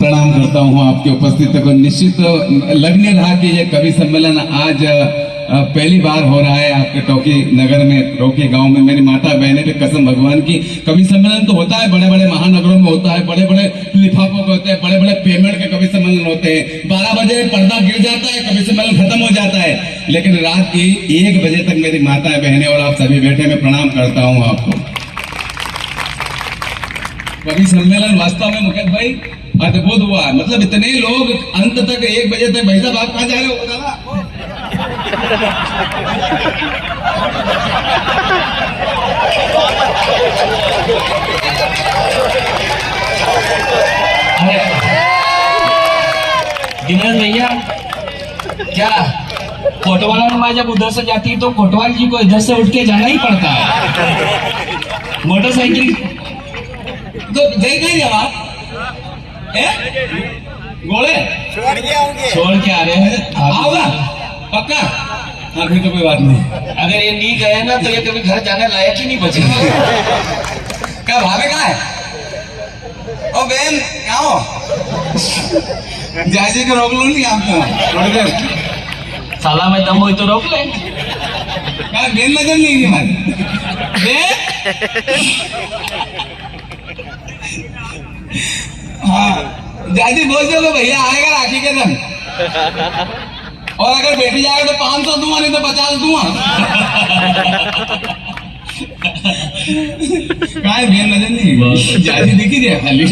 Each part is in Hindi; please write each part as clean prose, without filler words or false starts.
प्रणाम करता हूँ आपके उपस्थिति को। निश्चित लगने रहा कि ये कवि सम्मेलन आज पहली बार हो रहा है आपके टोकी नगर में, टोकी गांव में। मेरी माता बहने पे कसम भगवान की, कवि सम्मेलन तो होता है बड़े बड़े महानगरों में होता है, बड़े बड़े लिफाफों के होते हैं, बड़े बड़े पेमेंट के कवि सम्मेलन होते हैं। 12 बजे पर्दा गिर जाता है, कवि सम्मेलन खत्म हो जाता है। लेकिन रात की 1 बजे तक मेरी माता बहने और आप सभी बैठे, मैं प्रणाम करता हूँ आपको। कवि सम्मेलन वास्तव में मुकेश भाई अद्भुत हुआ है। मतलब इतने लोग अंत तक 1 बजे तक। भाई साहब आप कहाँ जा रहे हो? दिनेश भैया क्या कोटवाल और जब उधर से जाती है तो कोटवाल जी को इधर से उठ के जाना ही पड़ता है। मोटरसाइकिल तो गई नहीं जवाब गोले छोड़ के आ रहे हैं। आओगा पक्का? हाँ फिर तो कोई बात नहीं। अगर ये नहीं गए ना तो ये कभी घर जाने लायक ही नहीं बचेंगे। क्या भावे कहाँ है? ओ बहन क्या हो? जायजे को रोक लो नहीं आपको थोड़ी देर। साला में दम हुई तो रोक ले। क्या बेन नजर नहीं हमारी हाँ जायजी बोल दो भैया आएगा राखी के दिन, और अगर बेटी जाएगा तो 500 दूंगा, नहीं तो 50 दूंगा। काय बेन नजर नहीं जायजी दिखी दिया खाली।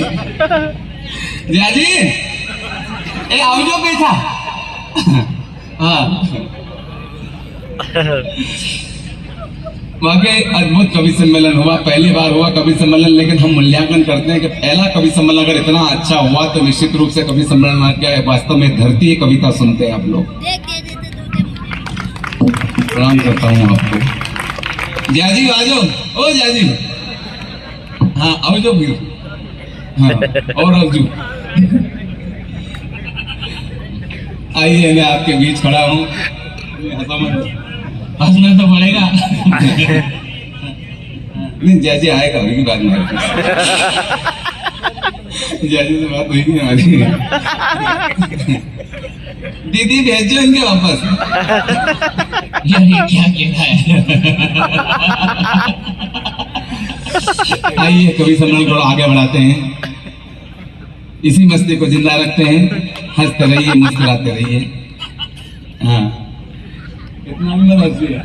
जायजी ए आओ जो पैसा। हाँ वाकई अद्भुत कवि सम्मेलन हुआ, पहली बार हुआ कवि सम्मेलन। लेकिन हम मूल्यांकन करते हैं कि पहला कवि सम्मेलन अगर इतना अच्छा हुआ तो निश्चित रूप से कवि सम्मेलन क्या है, वास्तव में धरती कविता सुनते हैं आप लोग। प्रणाम करता हूँ आपको। जाजी आजो, ओ जाजी हाँ आओ जो फिर। हाँ और अर्जू आइए, मैं आपके बीच खड़ा हूँ। हंसना तो पड़ेगा। नहीं जैसे आएगा अभी बात नहीं। जैसे से बात हुई नहीं हमारी। दीदी भेजो इनके वापस। क्या कहता है? आइए कवि सम्मेलन को आगे बढ़ाते हैं, इसी मस्ती को जिंदा रखते हैं। हंसते रहिए, मुस्कुराते रहिए। हाँ कितना हंसी है।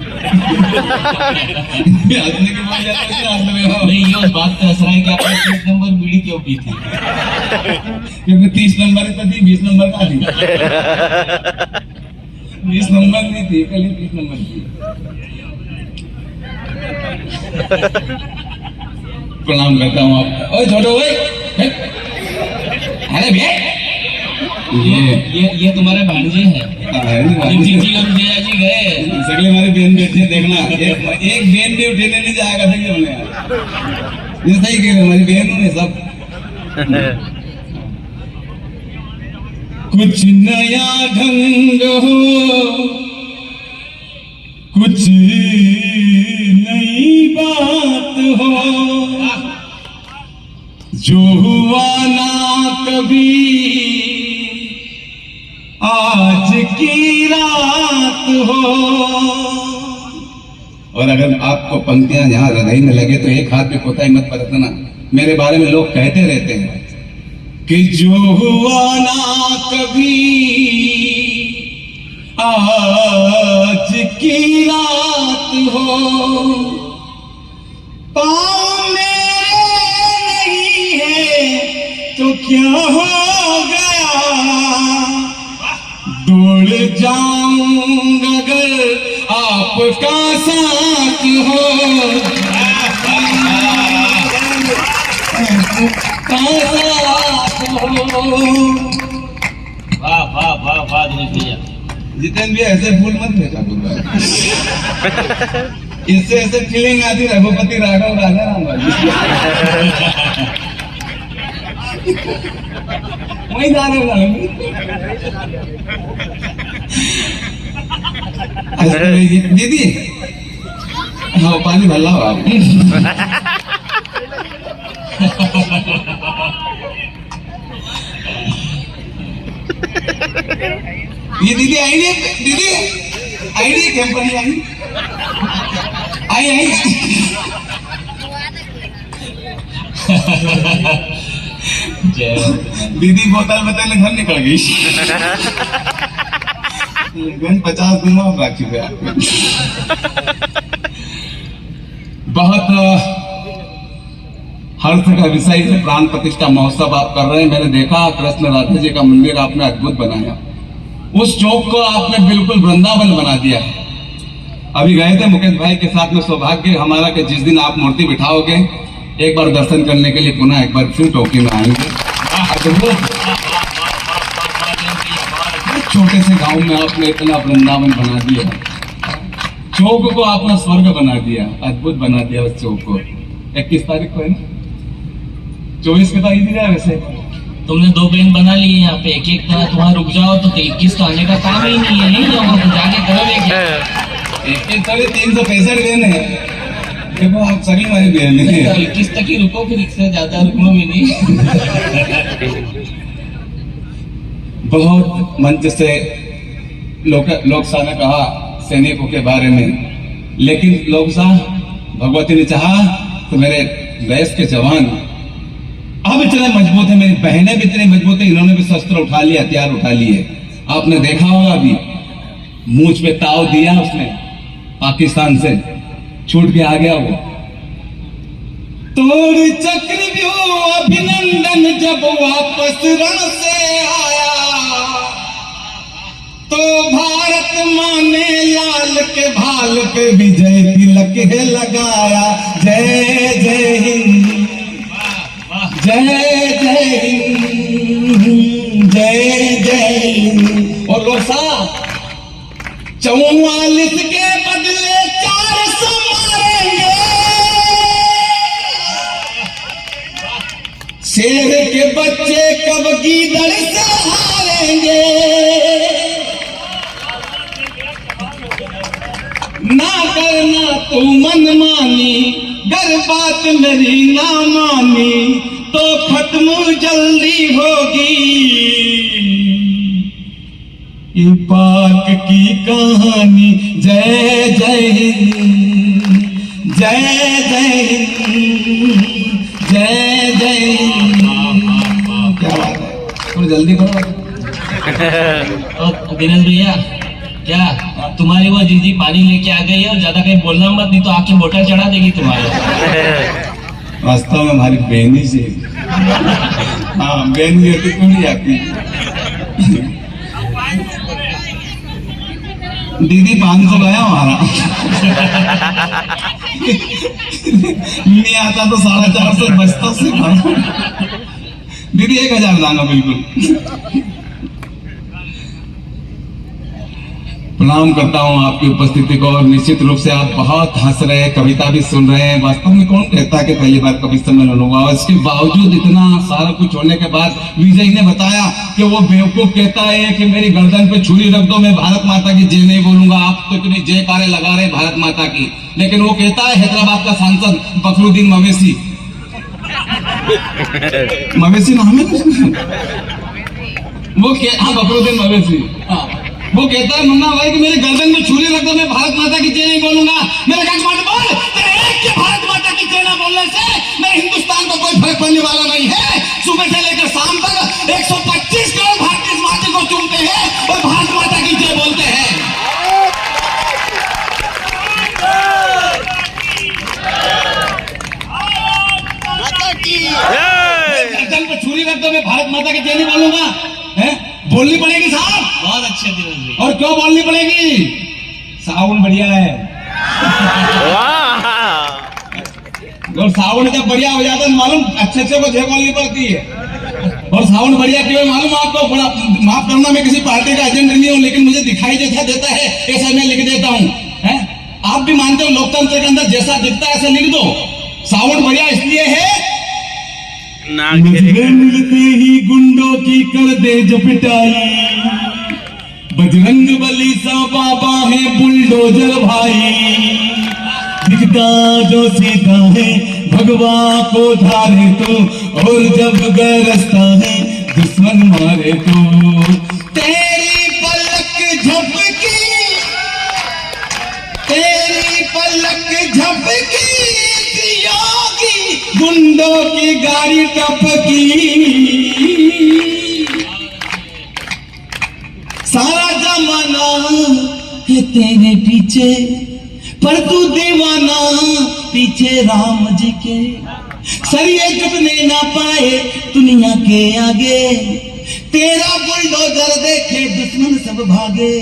हंसने के बाद नहीं, ये उस बात का असर है कि आपने 30 नंबर बीड़ी क्यों पी थी? क्योंकि 30 नंबर तो थी, 20 नंबर का थी। 20 नंबर नहीं थी, कल ही 30 नंबर थी। प्रणाम करता हूँ आप। ओए छोटो ओए, अरे भैया ये तुम्हारे भांजे हैं। जी गए सगले हमारे बहन बैठे देखना, एक बहन भी उठने नहीं जाएगा। देखिए हमने ये सही कह रहे, हमारी बहनों ने सब कुछ नया ढंग हो, कुछ नई बात हो, जो हुआ ना कभी आज की रात हो। और अगर आपको पंक्तियां यहाँ हृदय में लगे तो एक हाथ पे कोताही मत बरतना। मेरे बारे में लोग कहते रहते हैं कि जो हुआ ना कभी आज की रात हो, पाँव में नहीं है तो क्या हो गया, दौड़ जाऊंगा अगर आपका साथ हो। वाह वाह वाह वाह दिनेश भैया। जितेंद्र भी ऐसे फूल मत भेजा इससे ऐसे फीलिंग आती रघुपति राघव राजा राम। वही जा रहे दीदी। हाँ पानी भल्ला हो आप। ये दीदी आई नहीं, दीदी आई नहीं, कैंपर नहीं आई, आई दीदी बोतल बताने घर निकल गई। 50 दिन में बाकी पे बहुत हर्ष का विषय से प्राण प्रतिष्ठा महोत्सव आप कर रहे हैं। मैंने देखा कृष्ण राधा जी का मंदिर आपने अद्भुत बनाया, उस चौक को आपने बिल्कुल वृंदावन बना दिया। अभी गए थे मुकेश भाई के साथ में, सौभाग्य हमारा कि जिस दिन आप मूर्ति बिठाओगे एक बार दर्शन करने के लिए पुनः एक बार फिर टोकी में आएंगे। छोटे से गांव में आपने इतना वृंदावन बना दिया, चौक को आपने स्वर्ग बना दिया, अद्भुत बना दिया उस चौक को। 21 तारीख को है ना, 24 की तारीख है वैसे। तुमने 2 पेन बना लिए यहाँ पे, एक एक तरह तुम्हारा रुक जाओ तो 21 तो आने का काम ही नहीं है, नहीं जाओ तो जाके करोगे। 365 दिन है, देखो आप सभी हमारी बहन है। 21 तक ही रुको, फिर इससे ज्यादा रुकना भी नहीं। बहुत मंच से लोकसा ने कहा सैनिकों के बारे में, लेकिन लोकसा भगवती ने चाहा तो मेरे देश के जवान अब इतने मजबूत है, मेरी बहनें भी इतनी मजबूत है, इन्होंने भी शस्त्र उठा लिए, हथियार उठा लिए। आपने देखा होगा अभी मूंछ पे ताव दिया उसने, पाकिस्तान से छूट के आ गया वो। तोड़ चक्रव्यूह अभिनंदन जब वापस रण से आया, तो भारत माँ ने लाल के भाल पे विजय तिलक है लगाया। जय जय हिंद, जय जय हिंद, जय जय हिंद। और लोग साहब 44 के बदले 400 मारेंगे, शेर के बच्चे कब गीदड़ से हारेंगे। ना करना तू मनमानी, गर बात मेरी ना मानी तो खत्म जल्दी होगी ये पाक की कहानी। जय जय हिंद, जय जय हिंद, जय जय हिंद। क्या बात है, थोड़ी जल्दी करो। दिनेश भैया, क्या तुम्हारी वो जीजी पानी लेके आ गई है, और ज्यादा कहीं बोलना मत, नहीं तो आके मोटर चढ़ा देगी तुम्हारे। वास्तव में हमारी बहनी से, हाँ बहनी होती थोड़ी आती। दीदी 500 गया हमारा, नहीं आता तो 450 बचता से। दीदी 1000 दाना बिल्कुल। प्रणाम करता हूं आपकी उपस्थिति को, और निश्चित रूप से आप बहुत हंस रहे हैं, कविता भी सुन रहे हैं। वास्तव में कौन कहता है कि पहली बार कवि सम्मेलन हुआ, और इसके बावजूद इतना सारा कुछ होने के बाद विजय ने बताया कि वो बेवकूफ कहता है कि मेरी गर्दन पे छुरी रख दो, मैं भारत माता की जय नहीं बोलूंगा। आप तो इतनी जयकारे लगा रहे भारत माता की, लेकिन वो कहता है हैदराबाद का सांसद बकरुद्दीन मवेशी, मवेशी नाम है वो, हाँ बकरुद्दीन मवेशी, हाँ वो कहता है मुन्ना भाई कि मेरे गर्दन में छुरी रख दो, मैं भारत माता की जय नहीं बोलूंगा। मेरे बोल, तेरे एक के भारत माता की जय ना बोलने से मेरे हिंदुस्तान को कोई फर्क पड़ने वाला नहीं है। सुबह से लेकर शाम तक 125 करोड़ भारतीय इस माटी को चूमते हैं और भारत माता की जय बोलते हैं। गर्दन पे छुरी रख दो, मैं भारत माता की जय नहीं बोलूंगा, है बोलनी पड़ेगी साहब। बहुत अच्छे दिन, और क्यों बोलनी पड़ेगी, सावन बढ़िया है। और सावन जब बढ़िया हो जाता है मालूम, अच्छे को जय बोलनी पड़ती है। और सावन बढ़िया क्यों है मालूम आपको, बड़ा माफ करना मैं किसी पार्टी का एजेंट नहीं हूँ, लेकिन मुझे दिखाई जैसा देता है ऐसा मैं लिख देता हूँ। आप भी मानते हो लोकतंत्र के अंदर जैसा दिखता है ऐसा लिख दो। सावन बढ़िया इसलिए है मिलते ही गुंडों की कर दे जो पिटाई, बजरंग बली सा बाबा है बुलडोजर भाई, दिखता जो सीधा है भगवा को धारे तो, और जब गरजता है दुश्मन मारे तो। तेरी पलक गुंडों की गाड़ी टपकी, सारा जमाना है तेरे पीछे, पर तू दीवाना पीछे राम जी के। सरिये झुकने ना पाए दुनिया के आगे, तेरा बुलडोजर देखे दुश्मन सब भागे।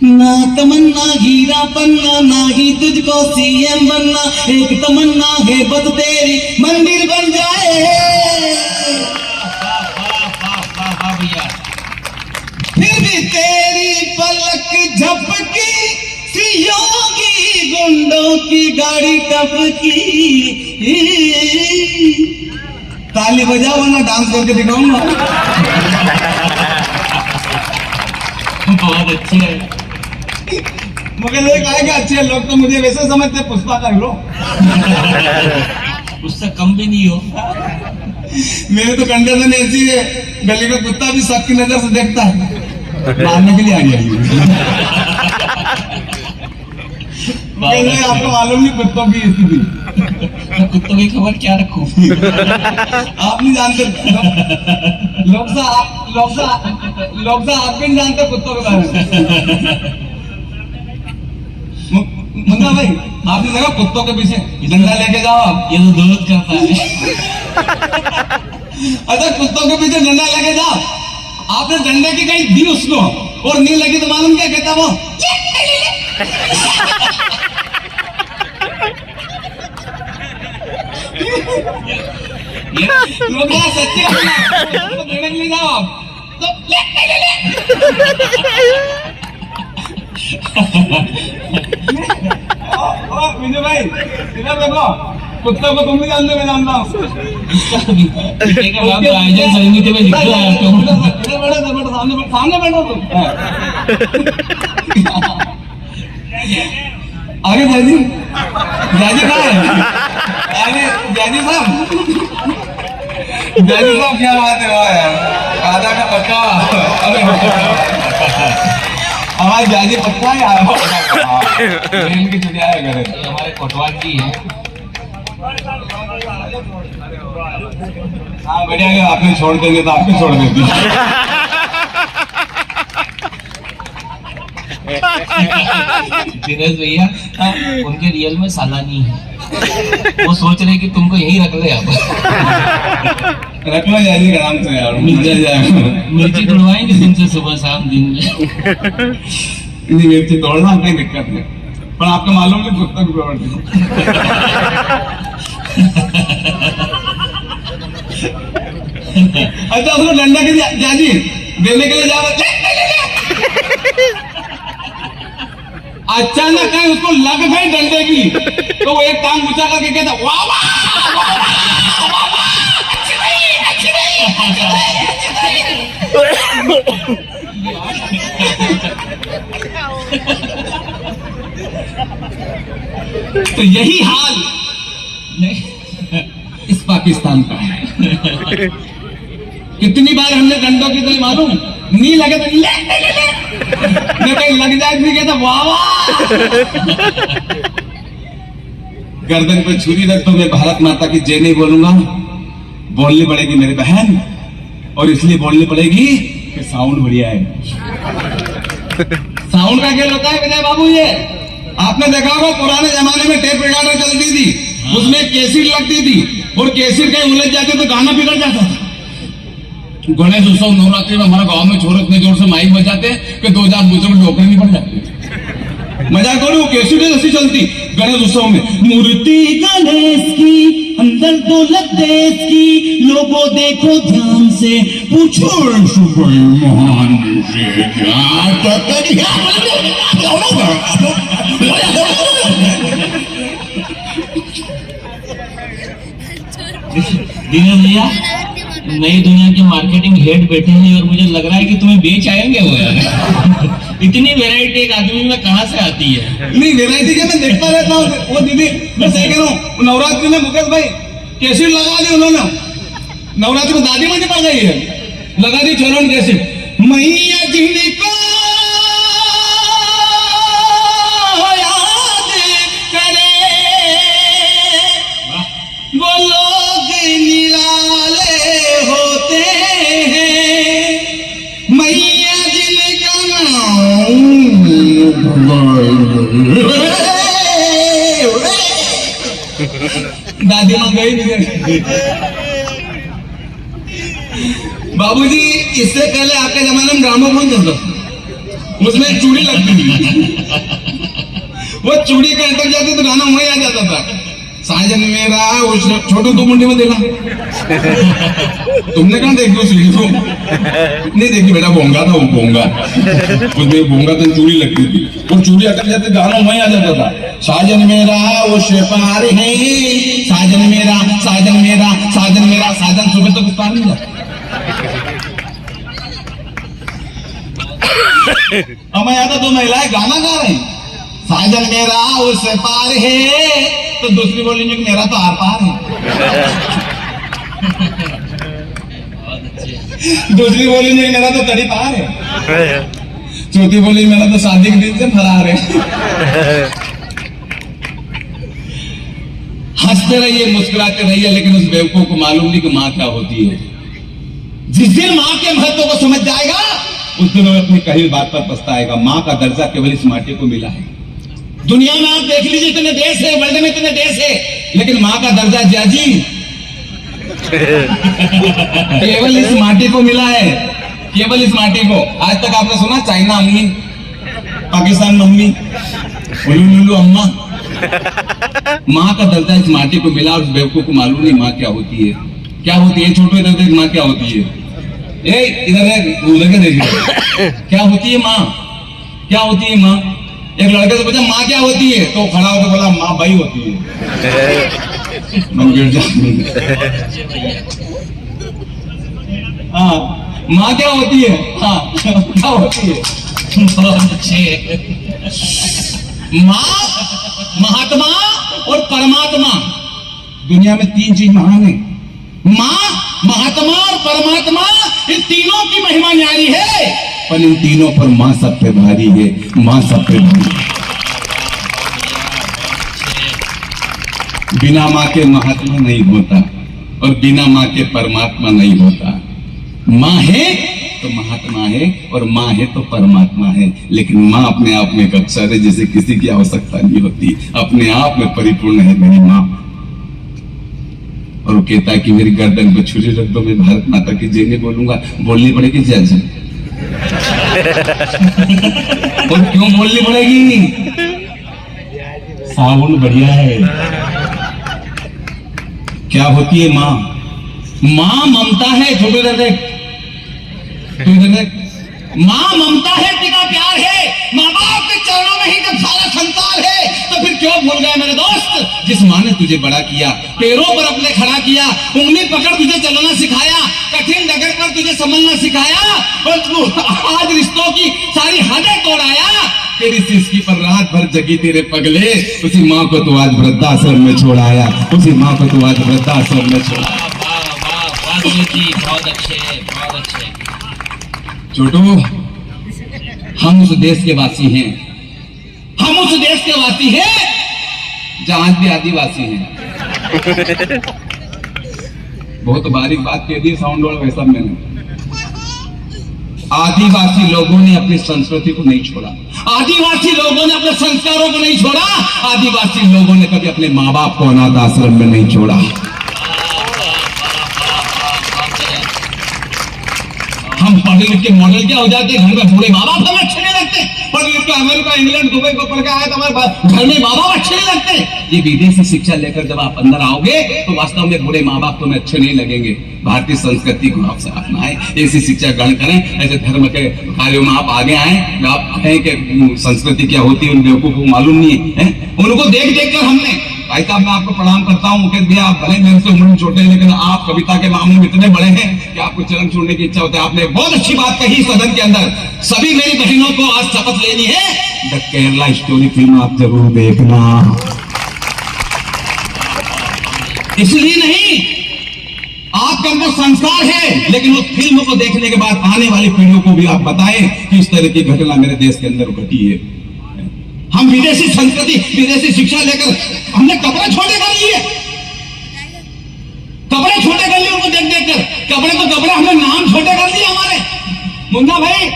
ना तमन्ना हीरा बनना, ना ही तुझको सीएम बनना, एक तमन्ना है बस तेरी मंदिर बन जाए। फिर भी तेरी पलक झपकी, योगी गुंडों की गाड़ी टपकी। ताली बजाओ वरना डांस करके दिखाऊंगा। बहुत अच्छे है। मगर ये कहा कि अच्छे लोग तो मुझे वैसे समझते पुष्पा का हीरो। उससे कम भी नहीं हो। मेरे तो कंडीशन ऐसी है, गली का कुत्ता भी सबकी नजर से देखता है, मारने के लिए आ गया। आपको मालूम नहीं कुत्तों की स्थिति। कुत्तों की खबर क्या रखूं? आप नहीं जानते लोग आप भी नहीं जानते कुत्तों के बारे में। मुन्ना भाई आपने देखा कुत्तों के पीछे डंडा लेके जाओ आप, ये तो दोस्त करता है। अच्छा कुत्तों के पीछे डंडा लेके जाओ, आपने डंडे की कहीं दी उसको और नहीं लगी तो मालूम क्या कहता वो? ये लोग सच्चे डंडे के लिए जाओ आप तो विजय भाई इधर देखो, कुत्ते को तुम भी जानते, मैं जानता हूँ। आयोजन समिति में दिख रहा है आपको। सामने बैठो तुम। आगे जयजी कहाँ है? अरे जयजी साहब क्या बात है यार, आधा का पक्का। हमारे जाजी पक्का है यार, इनकी छुट्टियां है घर। हमारे कोटवाल जी है। हाँ बढ़िया है, आपने छोड़ देंगे तो आपने छोड़ देती। दिनेश भैया उनके रियल में सालानी है, वो सोच रहे कि तुमको यही रख ले। आप रख लो जाजी आराम से यार, मिल जाएगा। मिर्ची तोड़वाएंगे तुमसे सुबह शाम दिन में। नहीं मिर्ची तोड़ना कोई दिक्कत नहीं, पर आपको मालूम नहीं कुत्ता की प्रॉपर्टी। अच्छा उसको डंडा के जाजी देने के लिए जा रहे, अचानक कहीं उसको लग गई डंडे की, तो वो एक टांग ऊंचा करके कहता वाह वाह तो यही हाल इस पाकिस्तान का है। कितनी बार हमने डंडों की गई मालूम, नहीं लगे तो ले कहीं लग जाए फिर कहता वाह वाह। गर्दन पे छुरी रख तो मैं भारत माता की जय नहीं बोलूंगा, बोलनी पड़ेगी मेरी बहन, और इसलिए बोलनी पड़ेगी कि साउंड बढ़िया है। साउंड का खेल होता है विजय बाबू। ये आपने देखा होगा पुराने जमाने में टेप रिकॉर्डर चलती थी, उसमें कैसेट लगती थी, और कैसेट कहीं उलझ जाते तो गाना बिगड़ जाता था। गणेश उत्सव नवरात्रि में हमारा गांव में छोरे इतने जोर से माइक बजाते कि 2000 बुजुर्ग नौकरी नहीं पड़ जाते। मजाक करो, कैसेट ऐसी चलती गणेश उत्सव में, मूर्ति गणेश की अंदर दौलत देश की, लोगों देखो ध्यान से पूछो महान से दिनेश भैया नई दुनिया के मार्केटिंग हेड बैठे हैं और मुझे लग रहा है कि तुम्हें बेच आएंगे वो यार। इतनी वैरायटी एक आदमी में कहाँ से आती है? नहीं वैरायटी क्या, मैं देखता रहता हूँ। वो दीदी मैं सही कह रहा हूँ, नवरात्रि में मुकेश भाई कैसेट लगा दी उन्होंने, नवरात्रि में दादी मुझे पड़ गई है, लगा दी चोरन कैसेट। मैया जिनको याद करे बोलो शादी में गई नहीं। बाबूजी इससे पहले आपके जमाने में ग्रामोफोन चलता था, उसमें एक चूड़ी लगती थी, वो चूड़ी का अटक जाती तो गाना वही आ जाता था, साजन मेरा वो छोटू तू मुंडी में देना। तुमने कहा देखी उस वीडियो? नहीं देखी बेटा, बोंगा था वो, बोंगा उसमें बोंगा तो चूड़ी लगती थी, वो चूड़ी अटक जाती गाना वही आ जाता था, साजन मेरा वो शेपार है, साजन मेरा साजन मेरा साजन मेरा साजन, सुबह तक पार नहीं जाता। हमें याद है दो महिलाएं गाना गा रही, साजन मेरा उस पार है, तो दूसरी बोलेंगे कि मेरा तो आर पार है। दूसरी बोलेंगे मेरा तो तड़ी पार है, चौथी बोली मेरा तो शादी के दिन से फरार है। हंसते रहिए, मुस्कुराते रहिए, लेकिन उस बेवकूफ को मालूम नहीं कि माँ क्या होती है। जिस दिन माँ के महत्व को समझ जाएगा उस दिन वो अपनी कही बात पर पछताएगा। माँ का दर्जा केवल इस माटी को मिला है। दुनिया में आप देख लीजिए इतने देश है, वर्ल्ड में इतने देश है, लेकिन माँ का दर्जा जाजी केवल इस माटी को मिला है, केवल इस माटी को। आज तक आपने सुना चाइना अम्मी, पाकिस्तान मम्मी, उल्लू अम्मा। माँ का दर्जा इस माटी को मिला, और उस बेवकूफ को मालूम नहीं माँ क्या होती है। क्या होती है छोटू, इधर देख माँ क्या होती है, इधर है उधर के देखिए क्या होती है माँ, क्या होती है माँ। एक लड़के से पूछा माँ क्या होती है, तो खड़ा होकर बोला माँ भाई होती है। मन गिर जा। हाँ माँ क्या होती है, हाँ क्या होती है, बहुत अच्छे। माँ, महात्मा और परमात्मा, दुनिया में तीन चीज महान है। माँ, महात्मा और परमात्मा, इन तीनों की महिमा न्यारी है, पर इन तीनों पर माँ सब पे भारी है, माँ सब पे भारी। बिना माँ के महात्मा नहीं होता, और बिना माँ के परमात्मा नहीं होता। माँ है तो महात्मा है, और माँ है तो परमात्मा है। लेकिन माँ अपने आप में एक अक्षर है जिसे किसी की आवश्यकता नहीं होती, अपने आप में परिपूर्ण है मेरी माँ। और वो कहता है कि मेरी गर्दन पे छुरी रख दो, मैं भारत माता की जय नहीं बोलूंगा। बोलनी पड़ेगी जय जी। और क्यों बोलनी पड़ेगी, साउंड बढ़िया है। क्या होती है माँ, माँ ममता है, छोटे देख माँ ममता है, पिता प्यार है। माँ बाप के चरणों में ही जब सारा संसार है, तो फिर क्यों भूल गए मेरे दोस्त, जिस माँ ने तुझे बड़ा किया, पैरों पर अपने खड़ा किया, उंगली पकड़ तुझे चलना सिखाया, कठिन डगर पर तुझे संभलना सिखाया, और तू आज रिश्तों की सारी हदें तोड़ाया। तेरी सिसकी पर रात भर जगी तेरे पगले, उसी माँ को तू आज वृद्धाश्रम में छोड़ाया, उसी माँ को तू आज वृद्धाश्रम में छोड़ाया। बहुत अच्छे, बहुत अच्छे। छोटू, हम उस देश के वासी हैं, हम उस देश के वासी हैं जहां भी आदिवासी हैं। बहुत बारीक बात कह दी, साउंड वाला वैसा मैंने। आदिवासी लोगों ने अपनी संस्कृति को नहीं छोड़ा, आदिवासी लोगों ने अपने संस्कारों को नहीं छोड़ा, आदिवासी लोगों ने कभी अपने माँ बाप को अनाथ आश्रम में नहीं छोड़ा। हम पढ़े लिख के मॉडल क्या हो जाते हैं, घर में बूढ़े माँ बाप हमें अच्छे नहीं लगते। पढ़ लिख के अमेरिका, इंग्लैंड, दुबई को पढ़ के आए तो हमारे घर में माँ बाप अच्छे नहीं लगते। ये विदेशी शिक्षा लेकर जब आप अंदर आओगे तो वास्तव में बूढ़े माँ बाप तुम्हें अच्छे नहीं लगेंगे। भारतीय संस्कृति को आप अपनाएं, ऐसी शिक्षा ग्रहण करें, ऐसे धर्म के कार्यों में आप आगे आए। आप कहें कि संस्कृति क्या होती है, उन बेवकूफ को मालूम नहीं है। उनको देख देख कर हमने, भाई साहब मैं आपको प्रणाम करता हूँ मुकेश भैया, आप भले मेरे से उम्र में छोटे हैं, लेकिन आप कविता के मामले में इतने बड़े हैं कि आपको चरण छोड़ने की इच्छा होती है। आपने बहुत अच्छी बात कही सदन के अंदर। सभी मेरी बहनों को आज शपथ लेनी है, द केरला स्टोरी फिल्म आप जरूर देखना। इसलिए नहीं, आपके अंदर संस्कार है, लेकिन उस फिल्म को देखने के बाद आने वाली पीढ़ियों को भी आप बताएं कि इस तरह की घटना मेरे देश के अंदर घटी है। हम विदेशी संस्कृति, विदेशी शिक्षा लेकर हमने कपड़े छोटे कर लिए, कपड़े छोटे कर लिए उनको देख देख कर। कपड़े तो कपड़े, हमने नाम छोटे कर लिए हमारे। मुन्ना भाई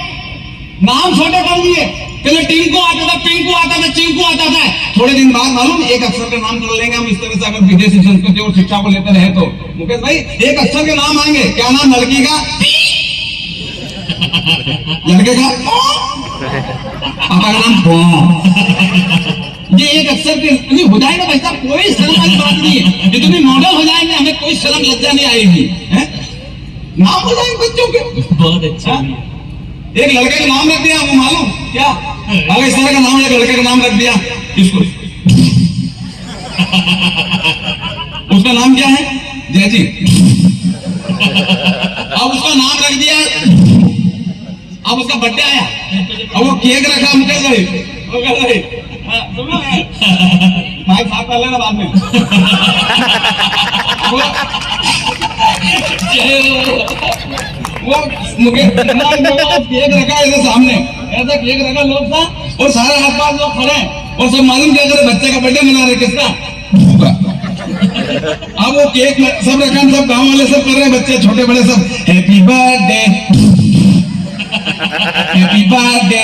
नाम छोटे कर लिए, कहते टिंकू आता था, पिंकू आता था, चिंकू आता था। थोड़े दिन बाद मालूम एक अक्षर का नाम कर लेंगे हम इस तरह से, अगर विदेशी संस्कृति और शिक्षा को लेते रहे तो मुकेश भाई एक अक्षर के नाम आएंगे। क्या नाम? लड़की का लड़के का पापा का नाम ये एक अक्षर के हो जाएगा भाई साहब, कोई शर्म वाली बात नहीं है। जितने मॉडल हो जाएंगे हमें कोई शर्म लज्जा नहीं आएगी। नाम हो जाएंगे बच्चों के बहुत अच्छा। एक लड़के का नाम रख दिया, वो मालूम क्या? अगर इस तरह का नाम एक लड़के का नाम रख दिया, इसको उसका नाम क्या है? जयजी। अब उसका नाम रख दिया, अब उसका बर्थडे आया, अब वो केक रखा, मुकेश भाई वो कर रही माइक साफ कर लेना बाद में। वो मुकेश केक रखा ऐसे सामने, ऐसा केक रखा लोग सा, और सारे आसपास लोग खड़े हैं और सब मालूम क्या करे, बच्चे का बर्थडे मना रहे। किसका? अब वो केक सब रखा, सब गांव वाले सब कर रहे हैं, बच्चे छोटे बड़े सब हैप्पी बर्थडे हैप्पी बर्थडे।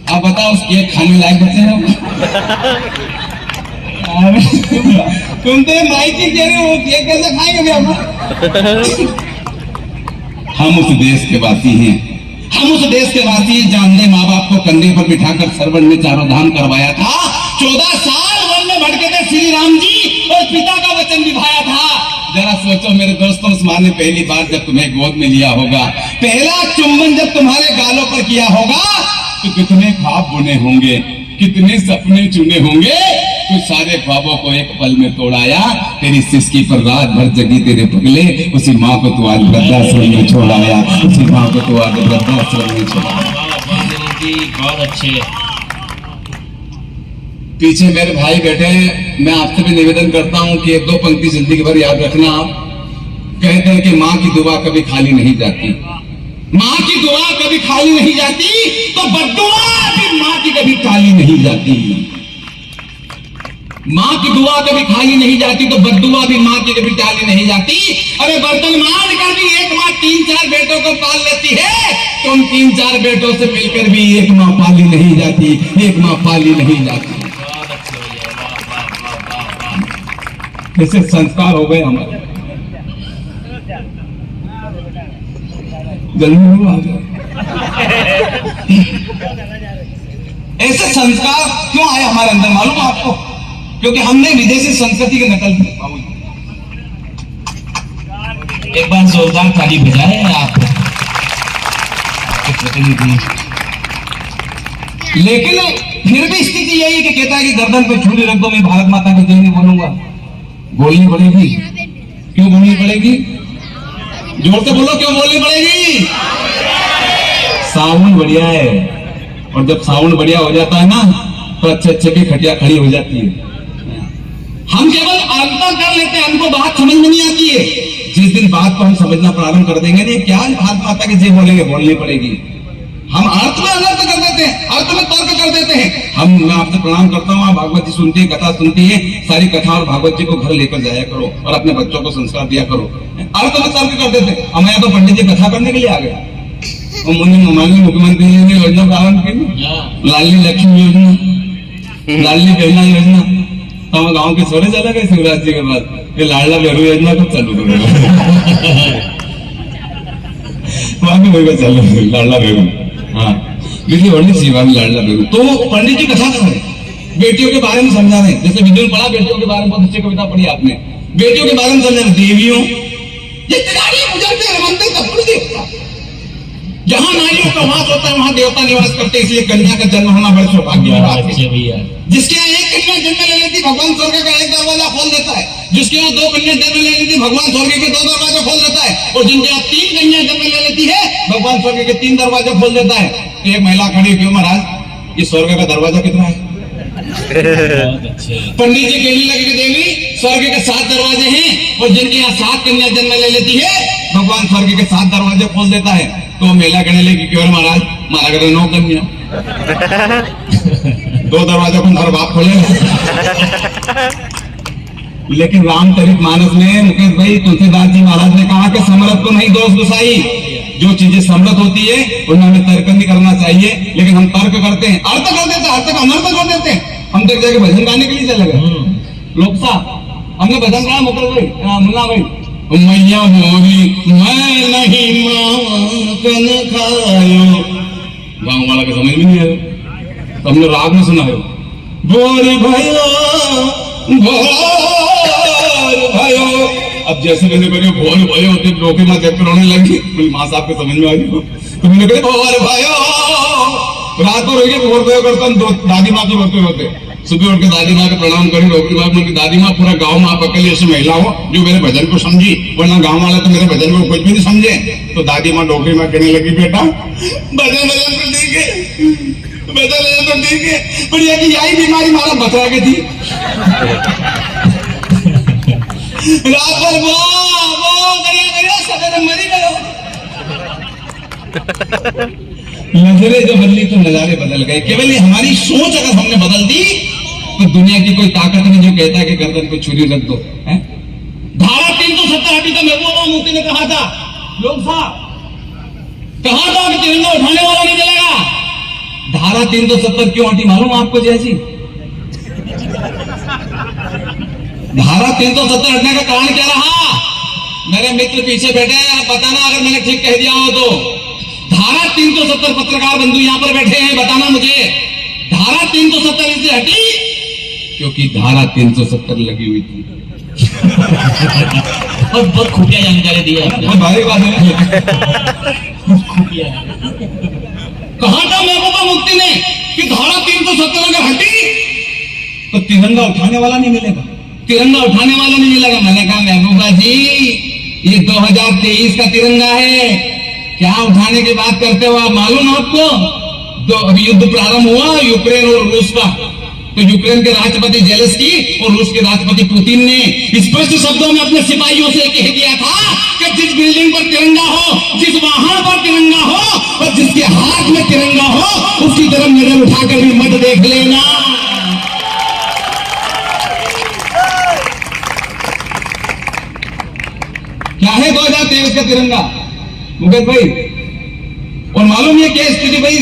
अब बताओ उस केक खाने लायक बच्चे हैं? तुम तो माइकी कह रहे हो, वो केक कैसे खाएंगे हम? हम उस देश के वासी हैं, हम उस देश के वासी हैं जहां हमने माँ बाप को कंधे पर बिठाकर सरवन में चारों धाम करवाया था। 14 साल वन में भटके थे श्री राम जी और पिता का वचन निभाया था। जरा सोचो मेरे दोस्तों, उस माँ ने पहली बार जब तुम्हें गोद में लिया होगा, पहला चुम्बन जब तुम्हारे गालों पर किया होगा, तो कितने ख्वाब बुने होंगे, कितने सपने चुने होंगे। तो सारे ख्वाबों को एक पल में तोड़ाया, तेरी सिसकी पर रात भर जगी तेरे पगले, उसी माँ को तू आज वृद्धाश्रम में छोड़ाया, उसी माँ को तू आज वृद्धाश्रम में छोड़ाया। बहुत अच्छे। पीछे मेरे भाई बैठे हैं, मैं आपसे भी निवेदन करता हूं कि एक दो पंक्ति जिंदगी भर याद रखना। आप कहते हैं कि माँ की दुआ कभी खाली नहीं जाती, माँ की दुआ कभी खाली नहीं जाती, तो बद्दुआ भी माँ की कभी खाली नहीं जाती। माँ की दुआ कभी खाली नहीं जाती, तो बद्दुआ भी माँ की कभी खाली नहीं जाती। अरे बर्तन मार कर भी एक माँ 3-4 बेटों को पाल लेती है, तो उन 3-4 बेटों से मिलकर भी एक माँ पाली नहीं जाती, एक माँ पाली नहीं जाती। ऐसे संस्कार हो गए हमारे, जल्दी आ गए। ऐसे संस्कार क्यों आए हमारे अंदर मालूम आपको? क्योंकि हमने विदेशी संस्कृति की नकल की। एक बार जोरदार ताली बजाए आप। लेकिन फिर भी स्थिति यही कि कहता है कि गर्दन पे छुरी रख दो, मैं भारत माता की जय नहीं बोलूंगा। बोलनी पड़ेगी। क्यों बोलनी पड़ेगी? जोर से बोलो, क्यों बोलनी पड़ेगी? साउंड बढ़िया है, और जब साउंड बढ़िया हो जाता है ना, तो अच्छे अच्छे की खटिया खड़ी हो जाती है। हम केवल आलता कर लेते हैं, हमको बात समझ में नहीं आती है। जिस दिन बात को हम समझना प्रारंभ कर देंगे नहीं, क्या भारत माता की जय बोलेंगे, बोलनी पड़ेगी। हम अर्थ में अनर्थ कर देते हैं, अर्थ में तर्क कर देते हैं। मैं आपसे प्रणाम करता हूँ, आप भागवत जी सुनती है, कथा सुनती है, सारी कथा और भागवत जी को घर लेकर जाया करो और अपने बच्चों को संस्कार दिया करो। अर्थ में तर्क कर देते हैं। हमें तो पंडित जी कथा करने के लिए आ गए। माननीय मुख्यमंत्री जी ने योजना प्रारंभ की, लाडली लक्ष्मी योजना, लाडली बहना योजना। तो हम गाँव के छोड़े चला गए शिवराज जी के बाद, ये लाडला बहरू योजना कब चालू करेगा? चालू लाडला बहरू, हाँ बिजली बढ़नी चाहिए लाडला बहरू। तो पंडित जी कथा कर रहे, बेटियों के बारे में समझा रहे। जैसे विद्युत पढ़ा, बेटियों के बारे में बहुत अच्छी कविता पढ़ी आपने, बेटियों के बारे में समझा रहे। देवियों ये गुजरते रमनते कपूर देवता, जहाँ नारियों का वास होता है वहाँ देवता निवास करते, इसलिए कन्या का जन्म होना बड़े सौभाग्य की बात है। जिसके यहाँ एक कन्या जन्म ले लेती, भगवान स्वर्ग का एक दरवाजा खोल देता है। जिसके यहाँ 2 कन्या जन्म ले लेती, भगवान स्वर्ग के 2 दरवाजे खोल देता है। और जिनके यहाँ 3 कन्या जन्म ले लेती है, भगवान स्वर्ग के 3 दरवाजे खोल देता है। तो एक महिला खड़ी, क्यों महाराज, ये स्वर्ग का दरवाजा कितना है? पंडित जी कहने लगे कि देवी स्वर्ग के 7 दरवाजे हैं, और जिनके यहाँ 7 कन्या जन्म ले लेती है, भगवान स्वर्ग के 7 दरवाजे खोल देता है। तो महिला कहने लगी, क्यों महाराज, मारा करे 9 कन्या, 2 दरवाजा को हर बाप खोले। लेकिन रामचरितमानस में मुकेश भाई तुलसीदास जी महाराज ने कहा कि समरथ को नहीं दोष दुसाई, जो चीजें समरथ होती है उनमें हमें तर्क नहीं करना चाहिए, लेकिन हम तर्क करते हैं, अर्थ कर देते हैं, अर्थ का अनर्थ कर देते हैं। हम तो एक जगह भजन गाने के लिए चले गए, लोग साहब हमने भजन गाया मुकेश भाई, मुन्ना भाई, मैया मोरी मैं नहीं माखन खायो, गाँव वाला का समझ में नहीं आया, तो हमने राग में सुना है, बोल भयो भयो। अब जैसे मैंने बोले भोर भयो होते डोके माँ चक्कर होने लगी, बोली माँ साहब को समझ में आ गई, तो मैंने कहा भोर भयो, रात को रोके भोर भयो करता हूँ, दादी माँ की होते होते सुबह उठ के दादी माँ को प्रणाम करी, डोकरी माँ की दादी माँ पूरा गाँव में आप अकेले ऐसी महिला हो जो मेरे भजन को समझी, वरना गाँव वाला तो मेरे भजन को कुछ भी नहीं समझे। तो दादी माँ डोकरी माँ कहने लगी बेटा भजन भजन तो ठीक है, भजन तो ठीक है, पर यही बीमारी हमारा बतरा के थी, रात भर वो गया सवेरे मरी गयो। नजरे जो बदली तो नजारे बदल गए। केवल ये हमारी सोच अगर हमने बदल दी तो दुनिया की कोई ताकत नहीं जो कहता है कि गर्दन को छुरी रख दो। धारा 370 हटी तो महबूबा मुफ्ती ने कहा था, लोग साहब कहा था कि तिरंगा उठाने वाला नहीं चलेगा। धारा 370 क्यों हटी मालूम आपको जैसी? धारा 370 हटने का कारण क्या रहा? मेरे मित्र पीछे बैठे हैं, आप बताना अगर मैंने ठीक कह दिया हो तो। धारा 370 पत्रकार बंधु यहाँ पर बैठे हैं, बताना मुझे धारा 370 इसलिए हटी क्योंकि धारा 370 लगी हुई थी। बहुत खुफिया जानकारी दी है, भारी बात है। खुफिया कहा था महबूबा मुफ्ती ने कि धारा 370 अगर हटी तो तिरंगा उठाने वाला नहीं मिलेगा, तिरंगा उठाने वाला नहीं मिलेगा। मैंने कहा महबूबा जी ये 2023 का तिरंगा है, क्या उठाने की बात करते हो आप? मालूम आपको तो अभी युद्ध प्रारंभ हुआ यूक्रेन और रूस का, तो यूक्रेन के राष्ट्रपति जेलेंस्की और रूस के राष्ट्रपति पुतिन ने स्पष्ट शब्दों में अपने सिपाहियों से कह दिया था कि जिस बिल्डिंग पर तिरंगा हो, जिस वाहन पर तिरंगा हो और जिसके हाथ में तिरंगा हो उसकी तरफ नजर उठाकर भी मत देख लेना। क्या है 2023 का तिरंगा मुकेश भाई? और मालूम है क्या स्थिति भाई?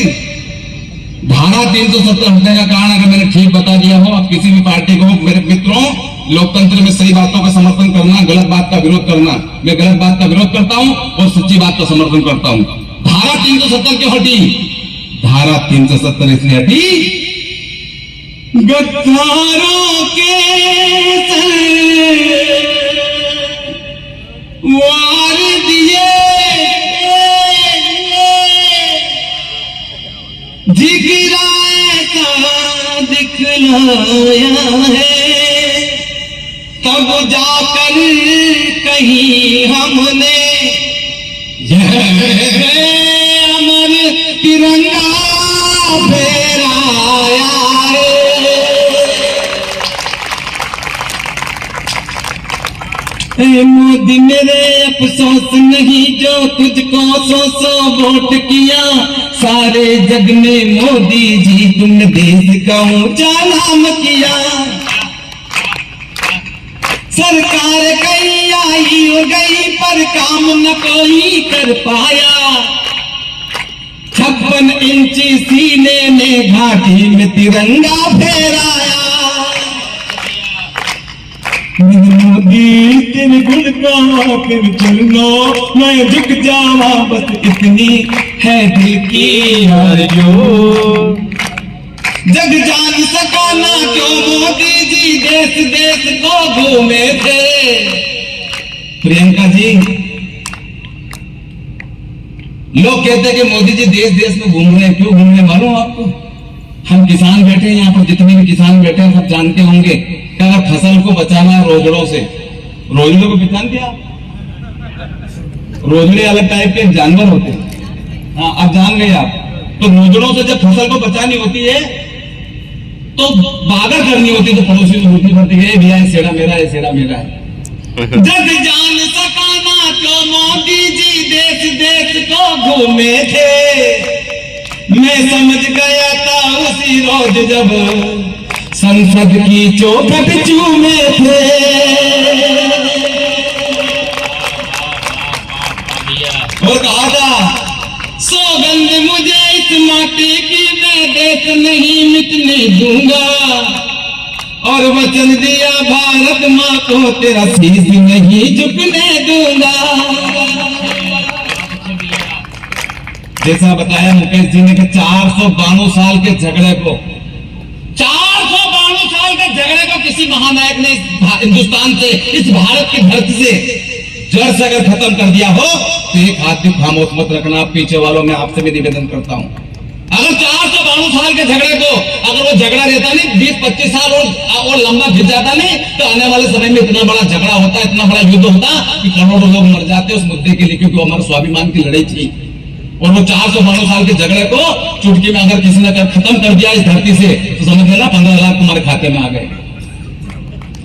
धारा 370 हटने का कारण अगर मैंने ठीक बता दिया हो, आप किसी भी पार्टी को, मेरे मित्रों लोकतंत्र में सही बातों का समर्थन करना, गलत बात का विरोध करना, मैं गलत बात का विरोध करता हूं और सच्ची बात का समर्थन करता हूं। धारा 370 क्यों हटी? धारा 370 इसलिए हटी गद्दारों के वार दिए जिगरा का दिखलाया है, तब जाकर कहीं हमने अमर तिरंगा फहराया है। मोदी मेरे अफसोस नहीं जो तुझको 100 वोट किया, सारे जग में मोदी जी तुमने देश का ऊंचा नाम किया। सरकार कई आई हो गई पर काम न कोई कर पाया, 56 इंची सीने में घाटी में तिरंगा फहराया। मोदी तेरे गुण का फिर चलना मैं झुक जावा, बस इतनी है दिल की आरज़ू। जग जान सका ना क्यों मोदी जी देश देश को घूमे थे। प्रियंका जी लोग कहते हैं कि मोदी जी देश देश में घूम रहे हैं, क्यों घूम रहे हैं मालूम आपको? हम किसान बैठे हैं यहाँ पर, जितने भी किसान बैठे हैं सब जानते होंगे कि अगर फसल को बचाना है रोजड़ों से, रोजड़ों को पहचान दिया? रोजड़े अलग टाइप के जानवर होते हैं, हाँ अब जान गए आप। तो रोजड़ों से जब फसल को बचानी होती है तो बागर करनी होती है, तो पड़ोसी को पूछनी पड़ती है भैया ये सेड़ा मेरा है, सेड़ा मेरा है। जग जान सकाना क्यों मोदी जी देश देश को घूमे थे, मैं समझ गया था उसी रोज जब संसद की चौखट चूमे थे। नहीं दूंगा, और वचन दिया भारत माँ को तेरा शीश नहीं झुकने दूंगा। जैसा बताया मुकेश जी ने कि 492 साल के झगड़े को 492 साल के झगड़े को किसी महानायक ने हिंदुस्तान से, इस भारत की धरती से जड़ से अगर खत्म कर दिया हो तो एक हाथ भी खामोश मत रखना। पीछे वालों में आपसे भी निवेदन करता हूं, अगर 492 साल के झगड़े को अगर वो झगड़ा रहता नहीं 20-25 साल और लंबा खिंच जाता नहीं तो आने वाले समय में इतना बड़ा झगड़ा होता, इतना बड़ा युद्ध होता कि करोड़ों लोग मर जाते उस मुद्दे के लिए, क्योंकि वो हमारे स्वाभिमान की लड़ाई थी। और वो 492 साल के झगड़े को चुटकी में अगर किसी ने अगर खत्म कर दिया इस धरती से तो समझ लेना 15 लाख तुम्हारे खाते में आ गए।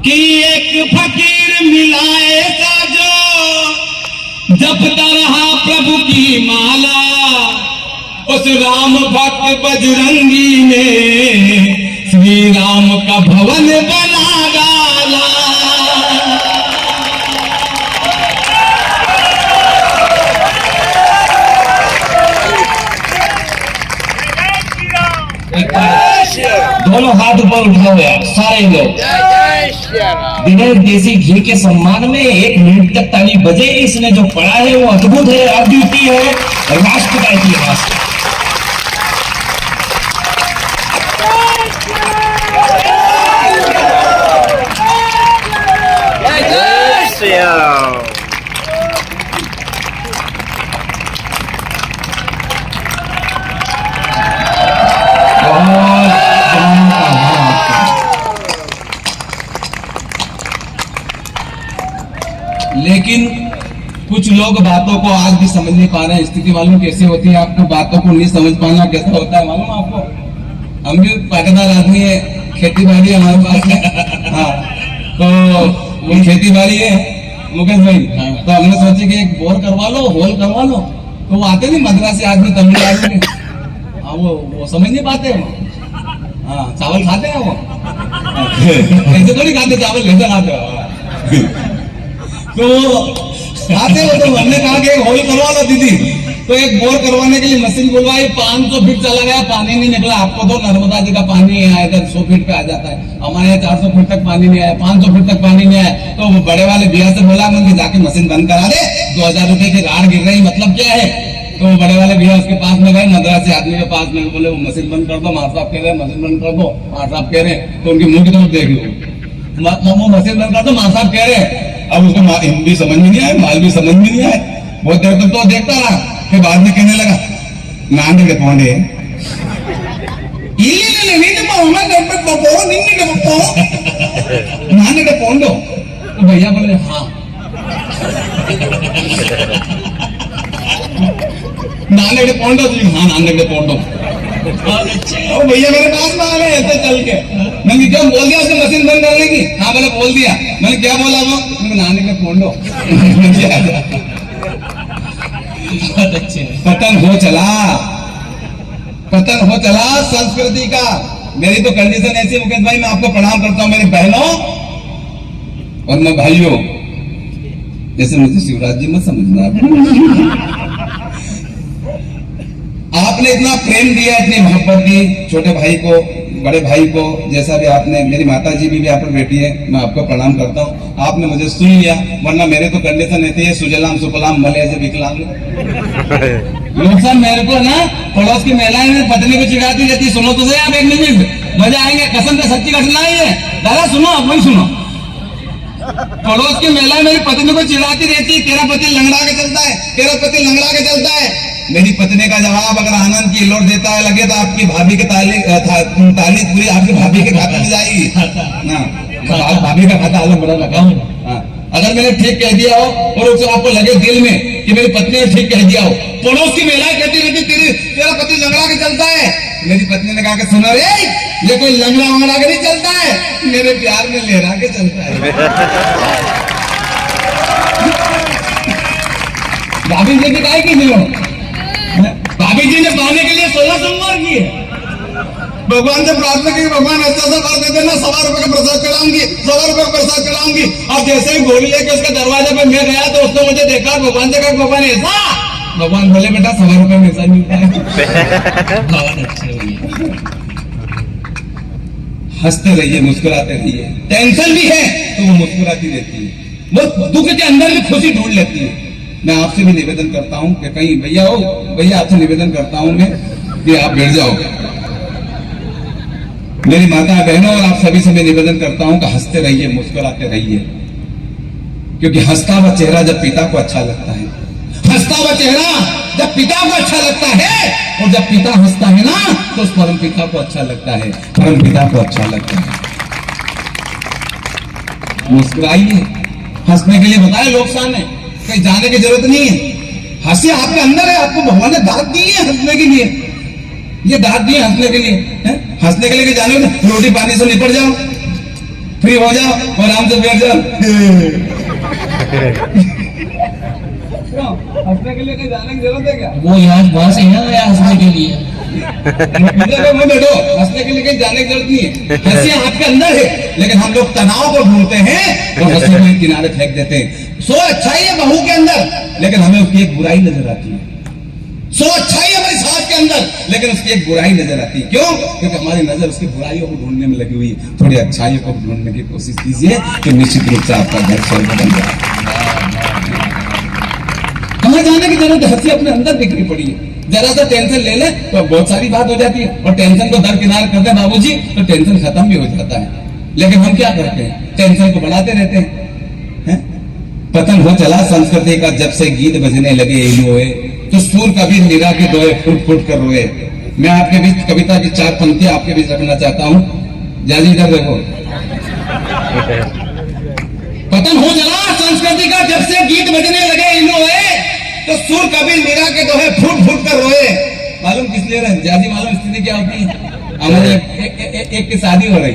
कि एक फकीर मिला ऐसा जो जपता रहा प्रभु की माला, उस राम भक्त बजरंगी ने श्री राम का भवन बना डाला। दोनों हाथ ऊपर उठाओ यार सारे लोग। दिनेश देसी घी के सम्मान में 1 मिनट तक ताली बजे। इसने जो पढ़ा है वो अद्भुत है, अद्वितीय है, राष्ट्र का इतिहास। लेकिन कुछ लोग बातों को आज भी समझ नहीं पा रहे हैं। स्थिति मालूम कैसे होती है आपको? बातों को नहीं समझ पाना कैसा होता है मालूम आपको? हम भी पाटेदार आदमी है, खेती बाड़ी हमारे पास है। हाँ, तो वो खेती बाड़ी है मुकेश भाई। तो हमने सोचे कि एक बोर करवा लो, होल करवा लो। तो वो आते नहीं मद्रासी आदमी, तमिल आदमी, हाँ वो समझ नहीं पाते। हाँ, चावल खाते हैं वो ऐसे थोड़ी खाते, चावल कैसे खाते हो? तो आते हो। तो हमने कहा कि एक होल करवा लो दीदी। तो एक बोर करवाने के लिए मशीन बुलवाई, 500 फीट चला गया, पानी नहीं निकला। आपको तो नर्मदा जी का पानी आया इधर 100 फीट पे आ जाता है, हमारे यहाँ 400 फीट तक पानी नहीं आया, 500 फीट तक पानी नहीं आया। तो वो बड़े वाले भैया से बोला मैंने जाके मशीन बंद करा दे, 2000 रुपए की राड़ गिर रही, मतलब क्या है? तो बड़े वाले भैया उसके पास में गए, मद्रासी आदमी के पास में, बोले वो मशीन बंद कर दो। मार साहब कह रहे मशीन बंद कर दो। मार साहब कह रहे तो उनकी मुंह की तरफ देख लो, वो मशीन बंद कर दो। मार साहब कह रहे, अब उसको हिंदी समझ में नहीं आया, माल भी समझ में नहीं आया। बहुत देर तक तो देखता रहा, फिर बाद में कहने लगा नाने पौंडे नाने के पौंडो। तो भैया बोले हाँ नाने के पौंडो। हाँ नाने के पौंडो। भैया मेरे पास में आ गए ऐसे चल के। मैंने क्या बोल दिया उसने मशीन बंद करने की? हाँ बोले बोल दिया। मैंने क्या बोला वो? नाने के पौंडो। बहुत अच्छे। पतन हो चला, पतन हो चला संस्कृति का। मेरी तो कंडीशन ऐसी मुकेश भाई, मैं आपको प्रणाम करता हूँ मेरी बहनों और मैं भाइयों। जैसे मुझे शिवराज जी मत समझना, आपने इतना प्रेम दिया, इतनी मोहब्बत दी छोटे भाई को, बड़े भाई को, जैसा भी आपने। मेरी माता जी भी यहाँ पर बैठी है, मैं आपको प्रणाम करता हूँ। आपने मुझे सुन लिया, वरना मेरे तो कंडीशन ऐसी है सुजलाम सुफलाम भले ऐसे विकलांग। लोग सब मेरे को ना पड़ोस की महिलाएं मेरी पत्नी को चिढ़ाती रहती। सुनो तो सही आप 1 मिनट, मजा आएंगे, कसम से सच्ची घटना है दादा। सुनो आप वही सुनो। पड़ोस की महिला मेरी पत्नी को चिढ़ाती रहती, तेरा पति लंगड़ा के चलता है, तेरा पति लंगड़ा के चलता है। मेरी पत्नी का जवाब अगर आनंद की लोट देता है लगे तो आपकी भाभी के ताली पूरी आपकी भाभी के खाते में जाएगी ना। भाभी का खाता अलग बड़ा लगा। अगर मैंने ठीक कह दिया हो और उसे आपको लगे दिल में कि मेरी पत्नी ने ठीक कह दिया हो, पड़ोस की महिला कहती रहती तेरा पति लंगड़ा के चलता है। मेरी पत्नी ने कहा कि सुनो रे, ये कोई लंगड़ा वंगड़ा के नहीं चलता है, मेरे प्यार में लहरा के चलता है। भाभी जी ने कहा कि नहीं, भाभी जी ने पाने के लिए 16 सोमवार किए, भगवान से प्रार्थना की भगवान अच्छा सा कर देते ना, 100 रुपए का प्रसाद चढ़ाऊंगी, 100 रुपए का प्रसाद चढ़ाऊंगी। अब जैसे ही गोली लेके उसके दरवाजे पे मैं गया तो उसने मुझे देखा, भगवान से कहा भगवान ऐसा, भगवान बोले बेटा 100 रुपए में ऐसा मिलता है। हंसते रहिए, मुस्कुराते रहिए। टेंशन भी है तो वो मुस्कुराती रहती है, वो दुख के अंदर भी खुशी ढूंढ लेती है। मैं आपसे भी निवेदन करता हूं कि कहीं भैया हो, भैया आपसे निवेदन करता हूं मैं कि आप बैठ जाओ। मेरी माता बहनों और आप सभी से मैं निवेदन करता हूं कि हंसते रहिए, मुस्कुराते रहिए, क्योंकि हंसता हुआ चेहरा जब पिता को अच्छा लगता है, हंसता हुआ चेहरा जब पिता को अच्छा लगता है, और जब पिता हंसता है ना तो उस परम पिता को अच्छा लगता है, परम पिता को अच्छा लगता है। मुस्कुराइए, हंसने के लिए बताया लोग सामने, कहीं जाने की जरूरत नहीं है। हंसी आपके अंदर है, आपको भगवान ने दांत दी है हंसने के लिए, ये दांत दिए हंसने के लिए है? हंसने के लिए जाने रोटी पानी से निपट जाओ, फ्री हो जाओ और आराम से बैठ जाओ। हंसने के लिए कहीं जाने की जरूरत है क्या? वो वहां से यहाँ आया हंसने के लिए। बैठो, हंसने के लिए कहीं जाने की जरूरत नहीं है, हंसी आपके अंदर है, लेकिन हम लोग तनाव को ढूंढते हैं और हंसी को किनारे फेंक देते हैं। सो अच्छाई है बहू के अंदर, लेकिन हमें उसकी एक बुराई नजर आती है। सो अच्छाई है हमारी सास के अंदर, लेकिन उसकी एक बुराई नजर आती है। क्यों? क्योंकि हमारी नजर उसकी बुराइयों को ढूंढने में लगी हुई है। थोड़ी अच्छाइयों को ढूंढने की कोशिश कीजिए कि निश्चित रूप से आपका घर स्वर्ग बन जाए। कहाँ जाने की जरूरत है, हंसी अपने अंदर दिखनी पड़ी है। जरा सा टेंशन ले ले तो बहुत सारी बात हो जाती है, और टेंशन को दरकिनार करते हैं बाबूजी तो टेंशन खत्म भी हो जाता है। लेकिन हम क्या करते हैं, टेंशन को बढ़ाते रहते हैं। पतन हो चला संस्कृति का जब से गीत बजने लगे इलोए, तो सूर कभी निरा के दोए फुट फुट कर रोए। मैं आपके बीच कविता की 4 पंक्तियां आपके बीच रखना चाहता हूं। जाजी इधर देखो। पतन हो चला संस्कृति का जब से गीत बजने लगे इलोए, तो सूर कभी मीरा के दोहे फूट फूट कर रोए। मालूम किस लिए रहे जाजी? मालूम स्थिति क्या होती है? हमारे एक की शादी हो रही,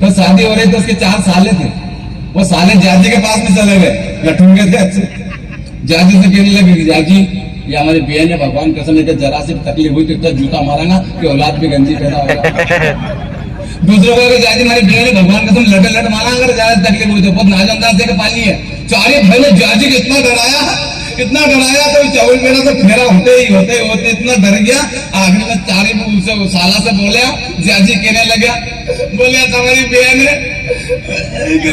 तो शादी हो रही तो उसके 4 साले थे, वो साले जाजी के पास में चले गए, लठूंगे थे अच्छे। जाजी से कहने लगे जाजी ये हमारी बहन है, भगवान कसम लेकर जरा सी तकलीफ हुई तो इतना जूता मारांगा कि औलाद भी गंजी पैदा होगा। दूसरों को जाजी हमारी बहन है, भगवान कसम लट लट मारा, अगर ज्यादा तकलीफ हुई तो बहुत नाजमदार से पाली है। चारे भाई ने जाजी को इतना डराया तो चावल मेरा तो फेरा होते इतना डर गया। आखिर में चारे उसे साला से बोले, जाजी कहने लगा, बोले हमारी बहन है,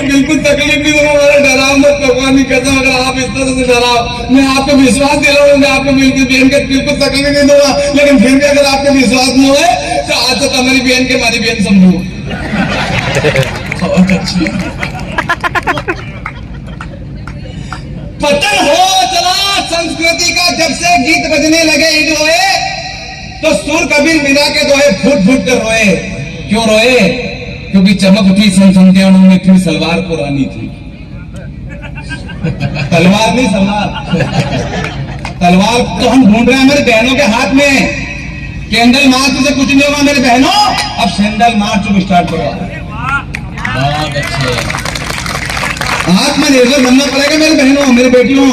बिल्कुल तकलीफ नहीं दूंगा, हमारा डराओ मत, भगवान की कसम अगर आप इस तरह से डराओ मैं आपको विश्वास दिलाऊंगा, आपको बिल्कुल बहन के बिल्कुल तकलीफ नहीं दूंगा। लेकिन फिर भी अगर आपको विश्वास नहीं हुए तो आज तो हमारी बहन के हमारी बहन समझो। बहुत अच्छी पतन हो चला संस्कृति का जब से गीत बजने लगे इलोए, तो सूर कबीर मीरा के दोहे फूट फूट कर रोए। क्यों रोए? क्योंकि चमक उठी सन संध्याओं में, फिर सलवार पुरानी थी। तलवार नहीं सलवार, तलवार तो हम ढूंढ रहे हैं मेरे बहनों के हाथ में। कैंडल मार्च से कुछ नहीं होगा मेरे बहनों, अब सैंडल मार्च को स्टार्ट करो। बहुत अच्छे, आत्मनिर्भर बनना पड़ेगा मेरे बहनों, मेरे बेटियों।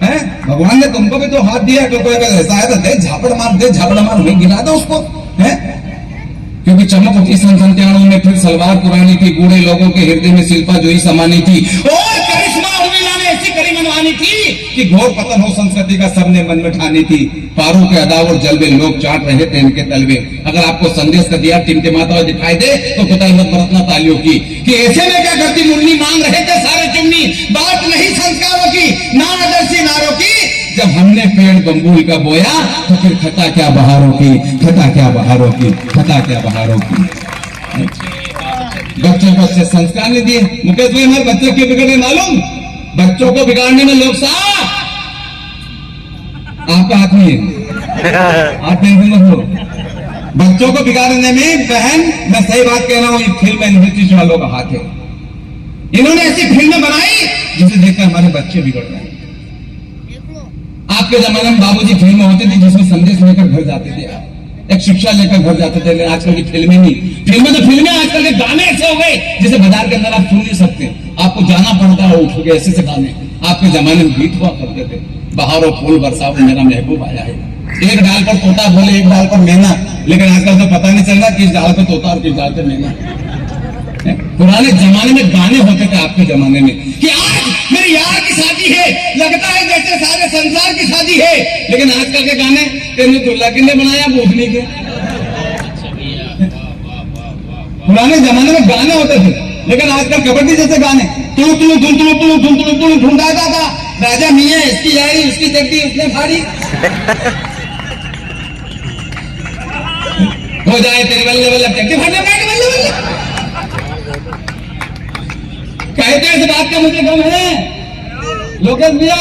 हैं? भगवान ने तुमको भी तो हाथ दिया, क्योंकि ऐसा है तो दे झापड़ मार वहीं गिरा दो उसको। हैं? क्योंकि चमक उठी सन 97 में, फिर सलवार पुरानी थी, बूढ़े लोगों के हृदय में शिल्पा जोई समानी थी, और करिश्मा उर्मिला ने ऐसी कड़ी मनवानी थी कि घोर पतन हो संस्कृति का सबने मन में ठानी थी। पारों के अदा और जलवे लोग चाट रहे थे इनके तलवे। अगर आपको संदेश का दिया टिमटिमाता हुआ दिखाई दे तो कुताई मत बरतना तालियों की, कि ऐसे में क्या करती मुन्नी, मांग रहे थे सारे चुन्नी, बात नहीं संस्कारों की ना आदर्शी नारों की। जब हमने पेड़ बम्बूल का बोया तो फिर खता क्या बहारों की, खता क्या बहारों की, खता क्या बहारों की। बच्चों को अच्छे संस्कार नहीं दिए। मुकेश भाई हमारे बच्चे क्यों बिगड़ रहे मालूम? बच्चों को बिगाड़ने में लोग साहब आपका हाथ नहीं है, आप टेंशन मत लो। बच्चों को बिगाड़ने में बहन, मैं सही बात कह रहा हूं, ये फिल्म इंडस्ट्री वालों का हाथ है। इन्होंने ऐसी फिल्में बनाई जिसे देखकर हमारे बच्चे बिगड़ रहे हैं। आपके जमाने में बाबूजी फिल्में होती थी जिसमें संदेश लेकर घर जाते थे, एक शिक्षा लेकर घर जाते थे। आजकल की फिल्में नहीं, फिल्में तो फिल्में, आजकल के गाने ऐसे हो गए जिसे बाजार के अंदर आप सुन नहीं सकते, आपको जाना पड़ता है उठ के। ऐसे गाने आपके जमाने में गीत हुआ करते थे, बहारों फूल बरसाओ मेरा महबूब आया है, एक डाल पर तोता बोले एक डाल पर मैना। लेकिन आजकल तो पता नहीं चल रहा किस डाल पर तोता और किस डाल पर मैना। पुराने जमाने में गाने होते थे आपके जमाने में कि आज मेरी यार की शादी है, लगता है जैसे सारे संसार की शादी है। लेकिन आजकल के गाने तेने दुल्हा किन्ने बनाया भूखनी के, पुराने जमाने में गाने होते थे, लेकिन आजकल कबड्डी जैसे गाने तुलु तुलु धुन तुलु तुलु धुन तुलु तुलु ढूंढाता था राजा मियां, इसकी यारी उसकी चड्डी उसने फाड़ी, हो जाए तेरी बल्ले बल्ले चड्डी फाड़ने बल्ले बल्ले। कहते इस बात का मुझे गम है लोकेश भैया,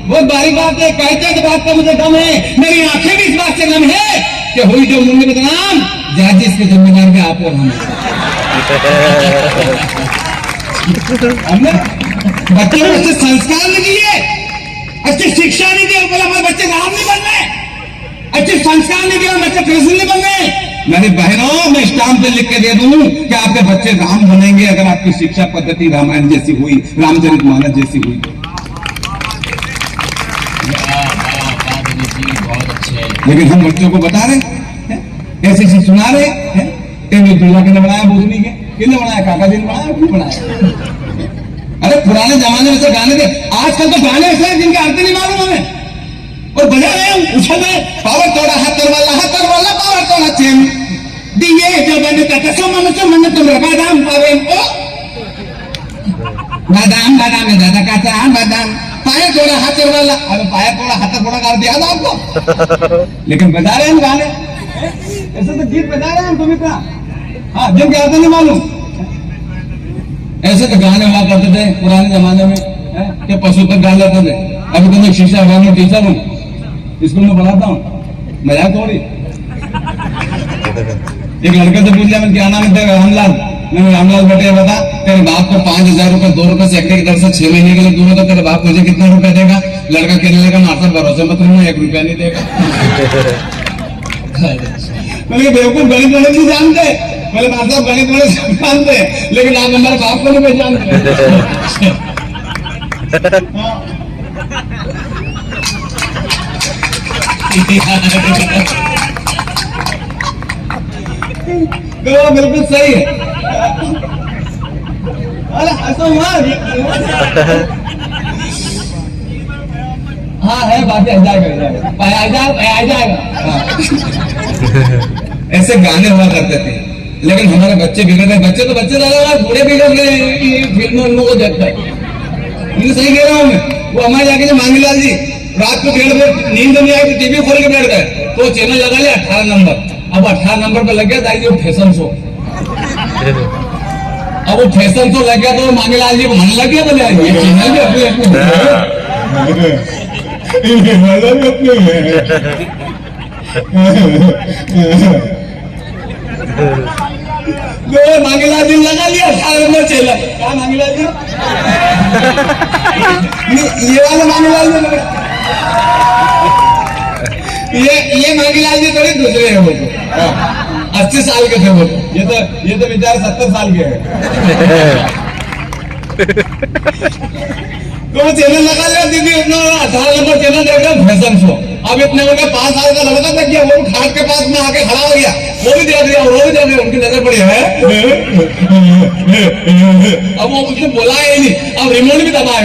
बहुत बारी बात है, कहते इस बात का मुझे गम है, मेरी आंखें भी इस बात से गम है कि हुई जो मुंडे बदनाम जाति इसके जिम्मेदार भी आप और हमने बच्चों को अच्छे संस्कार नहीं दिए, अच्छी शिक्षा नहीं दी, बोला हमारे बच्चे राम नहीं बन रहे, अच्छे संस्कार नहीं दिए, बच्चे कृष्ण नहीं बन रहे। मेरी बहनों, मैं स्टाम्प पे लिख के दे दूं कि आपके बच्चे राम बनेंगे अगर आपकी शिक्षा पद्धति रामायण जैसी हुई, रामचरितमानस जैसी हुई। लेकिन हम बच्चों को बता रहे हैं, कैसे चीज सुना रहे हैं, दुल्हा किसने बनाया, भूतनी के किसने बनाया, काका जी ने बनाया, क्यों बनाया? अरे पुराने जमाने में से गाने थे, आजकल तो गाने ऐसे हैं जिनके अर्थ नहीं मालूम हमें, और बजा रहे हैं उछल रहे, पावर तोड़ा हतर वाला पावर तोड़ा चेन दिए जो बने तथा सो मन तुम बादाम पावे ओ बादाम बादाम दादा काचा बादाम पाया तोड़ा हतर वाला, अरे पाया तोड़ा हतर थोड़ा कर दिया था आपको, लेकिन बजा रहे हैं गाने ऐसे, तो गीत बजा रहे हैं तुम इतना, हाँ जिनके अर्थ नहीं मालूम। ऐसे तो गाने हुआ करते थे पुराने जमाने में, क्या पशु तक गा लेते थे। अभी तो मैं शिक्षा विभाग में टीचर हूँ, स्कूल में पढ़ाता हूँ, मजाक थोड़ी। एक लड़के से पूछ लिया मैं क्या नाम है तेरा, रामलाल। मैंने रामलाल बेटे बता तेरे बाप को 5,000 रुपए 2 रुपए सेक्टर की तरफ से 6 महीने के लिए दूर होता, तेरे बाप मुझे कितना रुपया देगा? लड़का कहने लगा मास्टर भरोसे मत रहूं, 1 रुपया नहीं देगा। मैंने बेवकूफ गणित वाले नहीं जानते, बोले मास्टर गणित वाले जानते, लेकिन आप हमारे बाप को नहीं पहचानते। तो बिल्कुल सही है। अरे ऐसा हुआ, हाँ है बात, आ जाएगा। ऐसे गाने हुआ करते थे, लेकिन हमारे बच्चे बिगड़ गए। बच्चे तो बच्चे ज्यादा बूढ़े बिगड़ गए, फिल्मों उन लोगों को देखता है। इन्हें सही कह रहा हूँ मैं। वो हमारे जाके जो मांगीलाल जी रात को 1:30 बजे नींद नहीं आई तो टीवी खोल के बैठ गए, तो चैनल लगा लिया 18 नंबर। अब 18 नंबर पे लग गया था फैशन शो। अब वो फैशन शो लग गया तो मांगीलाल जी को मन लग गया, बोले ये चैनल भी मांगीलाल जी लगा लिया 18 नंबर चैनल। क्या मांगीलाल जी? ये वाला मांगीलाल जी, ये मांगीलाल जी थोड़ी दूसरे हैं, वो 80 साल के थे वो, ये तो बेचारे 70 साल के हैं। तो वो चैनल लगा लिया दीदी, 18 नंबर चैनल देख रहे फैशन शो। अब इतने बड़े 5 साल का लड़का देख गया, वो खाट के पास में आके खड़ा हो गया, वो भी देख लिया, वो भी देख लिया, उनकी नजर पड़ी है। अब वो कुछ बोला ही नहीं, अब रिमोट भी दबाया,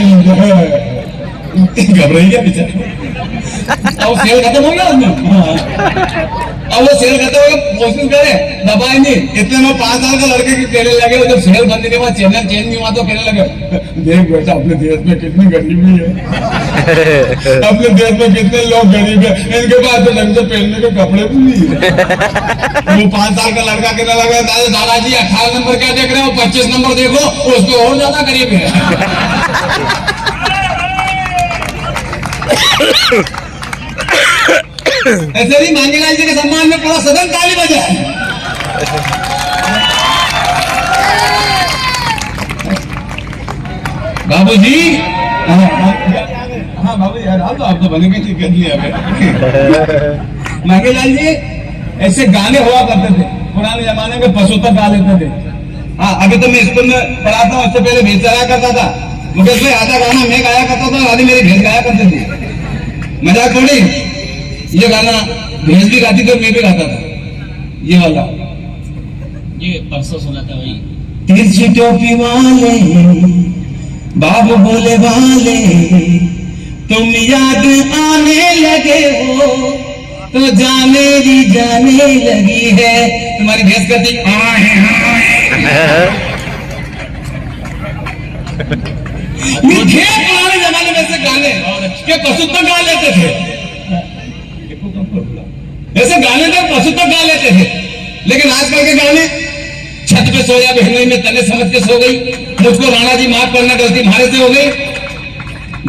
घबराई गया बेचारा। अब सेल खत्म हो गया उसमें, अब वो सेल खत्म हो गया, कोशिश करे दबाए नहीं। इतने में 5 साल का लड़के की कहने लगे, जब सेल बंद नहीं हुआ, चैनल चेंज नहीं हुआ, तो कहने लगे देख बेटा अपने देश में कितनी गरीबी है, अपने देश में कितने लोग गरीब है, इनके पास तो ढंग से पहनने के कपड़े भी नहीं है। वो 5 साल का लड़का कहने लगा दादाजी 18 नंबर क्या देख रहे हो, 25 नंबर देखो, उसको और ज्यादा गरीब है। ऐसे ही मांगीलाल जी के सम्मान में पूरा सदन ताली बजाए। बाबूजी, हाँ बाबू यार आप तो बने ठीक कर लिया। मांगीलाल जी ऐसे गाने हुआ करते थे पुराने जमाने में, पशु तक गा लेते थे। हाँ अभी तो मैं स्कूल में पढ़ाता हूँ, उससे पहले भेज गाया करता था मुकेश भाई, आधा गाना मैं गाया करता था, आधी मेरी भेज गाया करते थे। मजाक थोड़ी, ये गाना भेज भी गाती थी और मैं भी गाता था, ये वाला, ये परसों सुना था भाई। तिरछी टोपी वाले बाबू बोले वाले, तुम याद आने लगे हो तो जाने दी जाने लगी है। तुम्हारी भेज करती ये थे पुराने जमाने में से गाने ये पशु तक गा लेते थे, ऐसे गाने तो पशु तक गा लेते थे। लेकिन आजकल के गाने छत पे सोया बहनोई में तने समझ के सो गई, मुझको राणा जी माफ करना, गलती हमारे से हो गई।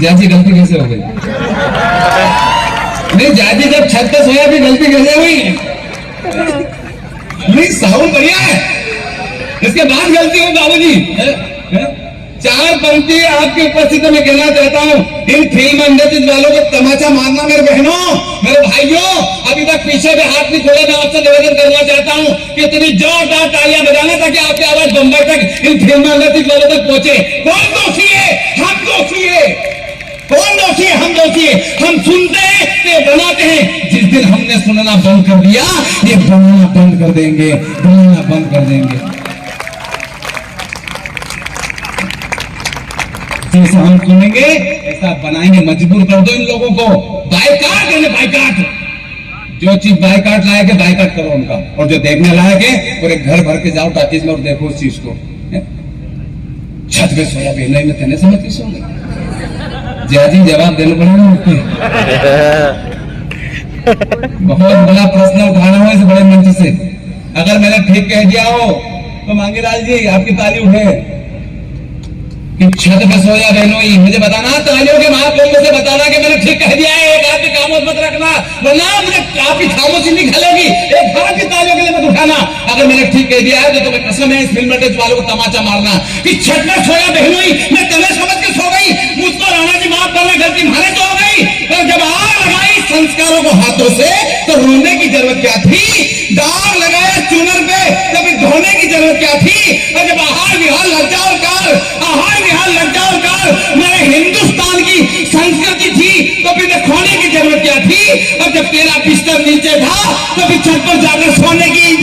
जाजी गलती कैसे हो गई? नहीं जाजी जब छत पे सोया भी गलती कैसे हुई? नहीं साउंड बढ़िया है, इसके बाद गलती हो बाबूजी। चार पंक्ति आपकी उपस्थिति में कहना चाहता हूँ, इन फिल्म इंडस्ट्री वालों को तमाचा मारना मेरे बहनों, मेरे भाइयों, अभी तक पीछे भी हाथ नहीं खोले। मैं आपसे निवेदन करना चाहता हूँ कि इतनी जोरदार तालियां बजाना ताकि आपकी आवाज बम्बई तक, इन फिल्म इंडस्ट्री वालों तक पहुंचे। कौन दोषी है? हम दोषी है। कौन दोषी है? हम दोषी है। हम सुनते हैं तो बनाते हैं। जिस दिन हमने सुनना बंद कर दिया, ये बनाना बंद कर देंगे, बनाना बंद कर देंगे। जैसा हम सुनेंगे ऐसा बनाएंगे, मजबूर कर दो इन लोगों को। बाइकाट है, बाइकाट, जो चीज बाइकाट लायक है बाइकाट करो उनका, और जो देखने लायक है पूरे घर भर के जाओ टाकीज में और देखो उस चीज को। छत पे सोया बेनई में तने समझ के सो गए। जी जवाब देना पड़ेगा मुझको। बहुत बड़ा प्रश्न उठाना हो इस बड़े मंच से। अगर मैंने ठीक कह दिया हो तो मांगीलाल जी आपकी ताली उठे कि छत पे सोया बहनोई। मुझे बताना, तालियों के महाकुंभ से बताना कि मैंने ठीक कह दिया है। एक हाथ की खामोश मत रखना, वरना मुझे आपकी खामोशी नहीं खलेगी। एक हाथ की तालियों के लिए मत उठाना। अगर मैंने ठीक कह दिया है तो तुम्हें कसम है इस फिल्म इंडस्ट्री वालों को तमाचा मारना कि छत पे सोया बहनोई मैं तने समझ के सो गई, मुझको राणा जी माफ करना, गलती हमारे से हो गई। और जब आग लगाई संस्कारों को हाथों से तो रोने की जरूरत क्या थी? दाग लगाया चुनर पे तब धोने की जरूरत क्या थी? और जब आहार विहार लज्जा और काल, आहार विहार लज्जा और काल मेरे हिंदुस्तान की संस्कृति थी तो फिर खोने की जरूरत क्या थी? और जब तेरा बिस्तर नीचे था तो फिर छत पर जाकर सोने की